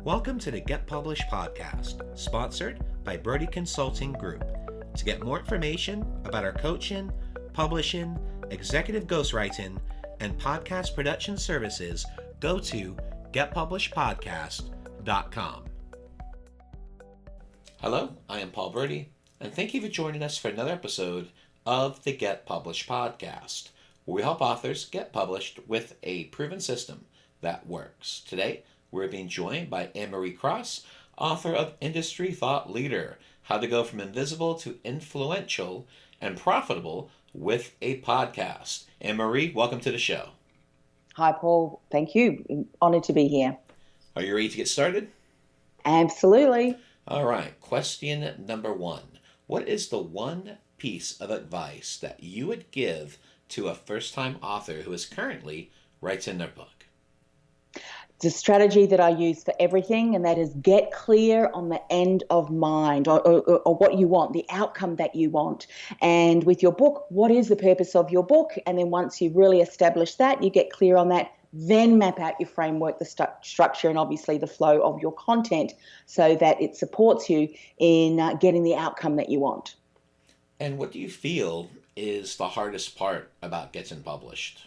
Welcome to the Get Published podcast, sponsored by Brodie Consulting Group. To get more information about our coaching, publishing, executive ghostwriting, and podcast production services, go to getpublishedpodcast.com. Hello, I am Paul Brodie, and thank you for joining us for another episode of the Get Published podcast, where we help authors get published with a proven system that works. Today, we're being joined by Anne-Marie Cross, author of Industry Thought Leader, How to Go from Invisible to Influential and Profitable with a Podcast. Anne-Marie, welcome to the show. Hi, Paul. Thank you. Honored to be here. Are you ready to get started? Absolutely. All right. Question number one. What is the one piece of advice that you would give to a first-time author who is currently writing their book? It's a strategy that I use for everything, and that is get clear on the end of mind or what you want, the outcome that you want. And with your book, what is the purpose of your book? And then once you really establish that, you get clear on that, then map out your framework, the structure, and obviously the flow of your content so that it supports you in getting the outcome that you want. And what do you feel is the hardest part about getting published?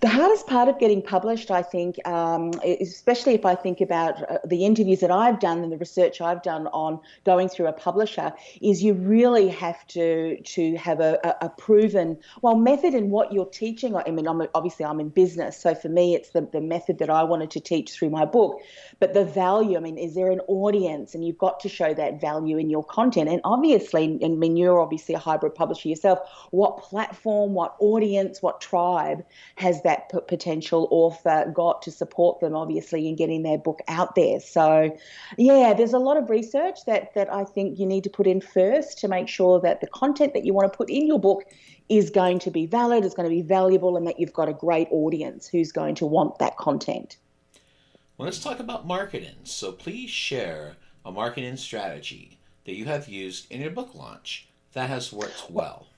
The hardest part of getting published, I think, especially if I think about the interviews that I've done and the research I've done on going through a publisher, is you really have to have a proven, method in what you're teaching. I mean, I'm in business, so for me, it's the method that I wanted to teach through my book. But the value, I mean, is there an audience? And you've got to show that value in your content. And obviously, I mean, you're obviously a hybrid publisher yourself. What platform, what audience, what tribe has that potential author got to support them, obviously, in getting their book out there? So, yeah, there's a lot of research that I think you need to put in first to make sure that the content that you want to put in your book is going to be valid, is going to be valuable, and that you've got a great audience who's going to want that content. Well, let's talk about marketing. So please share a marketing strategy that you have used in your book launch that has worked well.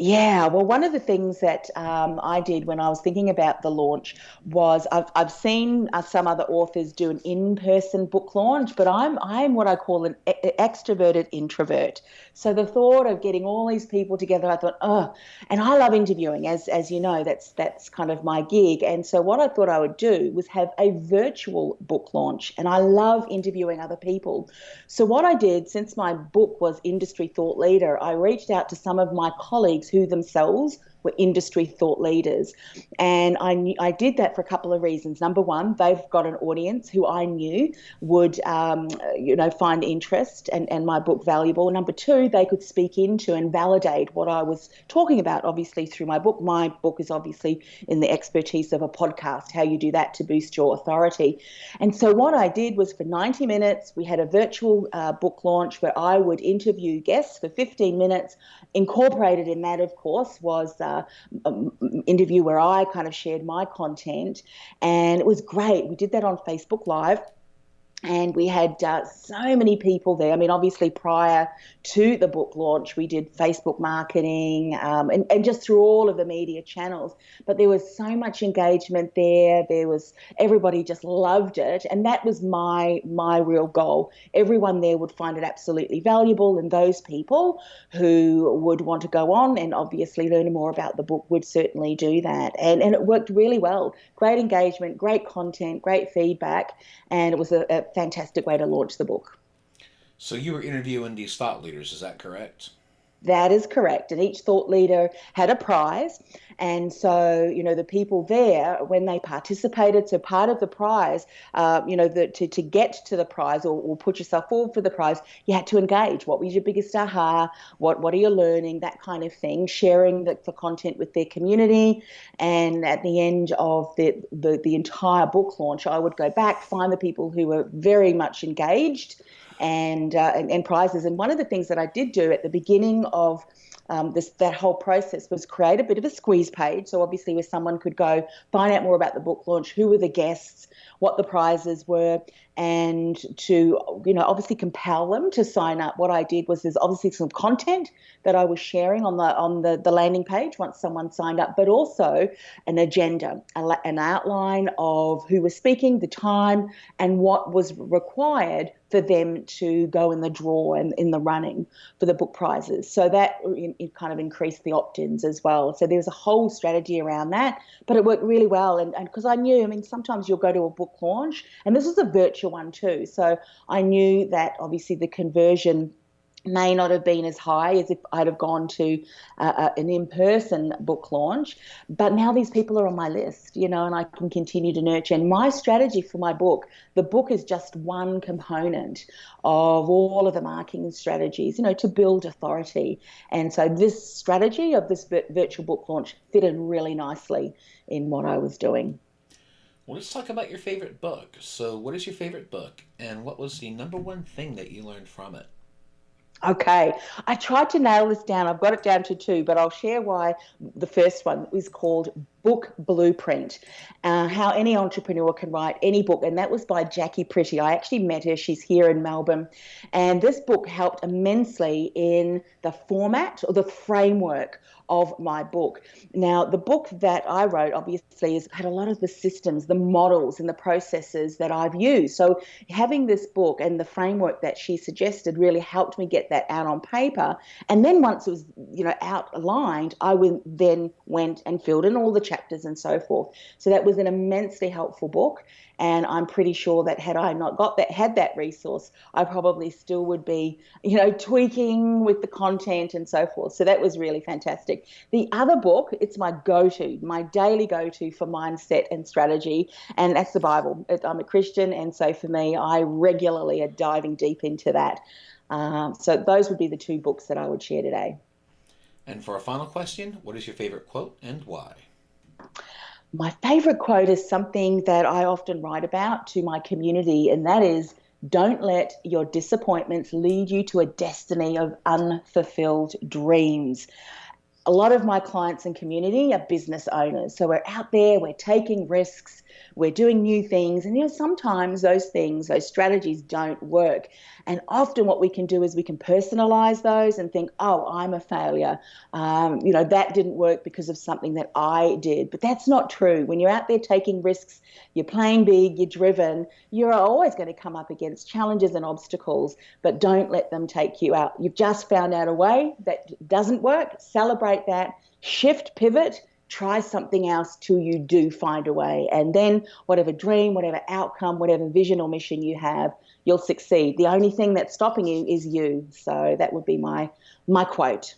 Yeah, well, one of the things that I did when I was thinking about the launch was I've seen some other authors do an in-person book launch, but I'm what I call an extroverted introvert. So the thought of getting all these people together, I thought, and I love interviewing, as you know, that's kind of my gig. And so what I thought I would do was have a virtual book launch, and I love interviewing other people. So what I did, since my book was Industry Thought Leader, I reached out to some of my colleagues who themselves were industry thought leaders. And I did that for a couple of reasons. Number one, they've got an audience who I knew would, find interest and my book valuable. Number two, they could speak into and validate what I was talking about, obviously, through my book. My book is obviously in the expertise of a podcast, how you do that to boost your authority. And so what I did was for 90 minutes, we had a virtual book launch where I would interview guests for 15 minutes. Incorporated in that, of course, was interview where I kind of shared my content, and it was great. We did that on Facebook Live. And we had so many people there. I mean, obviously, prior to the book launch, we did Facebook marketing and just through all of the media channels. But there was so much engagement there. Everybody just loved it. And that was my real goal. Everyone there would find it absolutely valuable. And those people who would want to go on and obviously learn more about the book would certainly do that. And it worked really well. Great engagement, great content, great feedback. And it was a fantastic way to launch the book. So you were interviewing these thought leaders, is that correct? That is correct. And each thought leader had a prize. And so, the people there, when they participated, so part of the prize, to get to the prize or put yourself forward for the prize, you had to engage. What was your biggest aha? What are you learning? That kind of thing, sharing the content with their community. And at the end of the entire book launch, I would go back, find the people who were very much engaged and prizes. And one of the things that I did do at the beginning of that whole process was create a bit of a squeeze page. So obviously where someone could go find out more about the book launch, who were the guests, what the prizes were, and to, obviously compel them to sign up. What I did was there's obviously some content that I was sharing on the landing page once someone signed up, but also an agenda, an outline of who was speaking, the time, and what was required for them to go in the draw and in the running for the book prizes. So that it kind of increased the opt-ins as well. So there was a whole strategy around that, but it worked really well. And because I knew, sometimes you'll go to a book launch, and this was a virtual one too. So I knew that obviously the conversion may not have been as high as if I'd have gone to an in-person book launch, but now these people are on my list, and I can continue to nurture. And my strategy for my book, the book is just one component of all of the marketing strategies, to build authority. And so this strategy of this virtual book launch fitted really nicely in what I was doing. Well, let's talk about your favorite book. So what is your favorite book, and what was the number one thing that you learned from it? Okay, I tried to nail this down. I've got it down to two, but I'll share why the first one is called Book Blueprint, how any entrepreneur can write any book. And that was by Jackie Pretty. I actually met her. She's here in Melbourne. And this book helped immensely in the format or the framework of my book. Now, the book that I wrote obviously had a lot of the systems, the models and the processes that I've used. So having this book and the framework that she suggested really helped me get that out on paper. And then once it was, outlined, I then went and filled in all the chapters and so forth. So that was an immensely helpful book. And I'm pretty sure that had I not had that resource, I probably still would be, tweaking with the content and so forth. So that was really fantastic. The other book, it's my daily go-to for mindset and strategy, and that's the Bible. I'm a Christian, and so for me, I regularly are diving deep into that. So those would be the two books that I would share today. And for a final question, what is your favorite quote and why? My favorite quote is something that I often write about to my community, and that is, don't let your disappointments lead you to a destiny of unfulfilled dreams. A lot of my clients and community are business owners. So we're out there, we're taking risks, we're doing new things. And sometimes those strategies don't work. And often what we can do is we can personalize those and think, oh, I'm a failure. That didn't work because of something that I did. But that's not true. When you're out there taking risks, you're playing big, you're driven, you're always going to come up against challenges and obstacles, but don't let them take you out. You've just found out a way that doesn't work. Celebrate that, shift, pivot, try something else till you do find a way. And then whatever dream, whatever outcome, whatever vision or mission you have, you'll succeed. The only thing that's stopping you is you. So that would be my quote.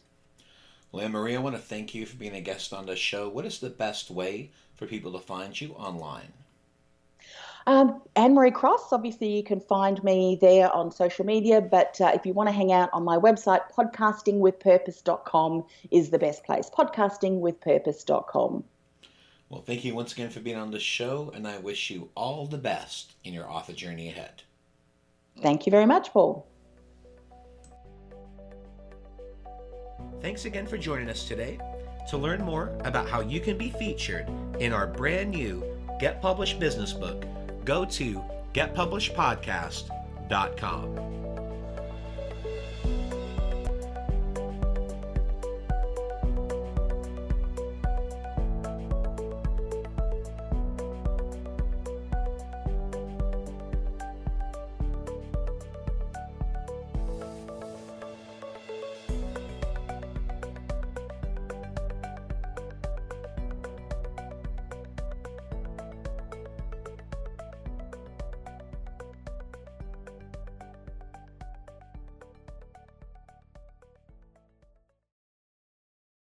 Well, Anne-Marie, I want to thank you for being a guest on this show. What is the best way for people to find you online? Anne-Marie Cross, obviously you can find me there on social media, but if you want to hang out on my website, podcastingwithpurpose.com is the best place, podcastingwithpurpose.com. Well, thank you once again for being on the show, and I wish you all the best in your author journey ahead. Thank you very much, Paul. Thanks again for joining us today. To learn more about how you can be featured in our brand new Get Published business book, go to getpublishedpodcast.com.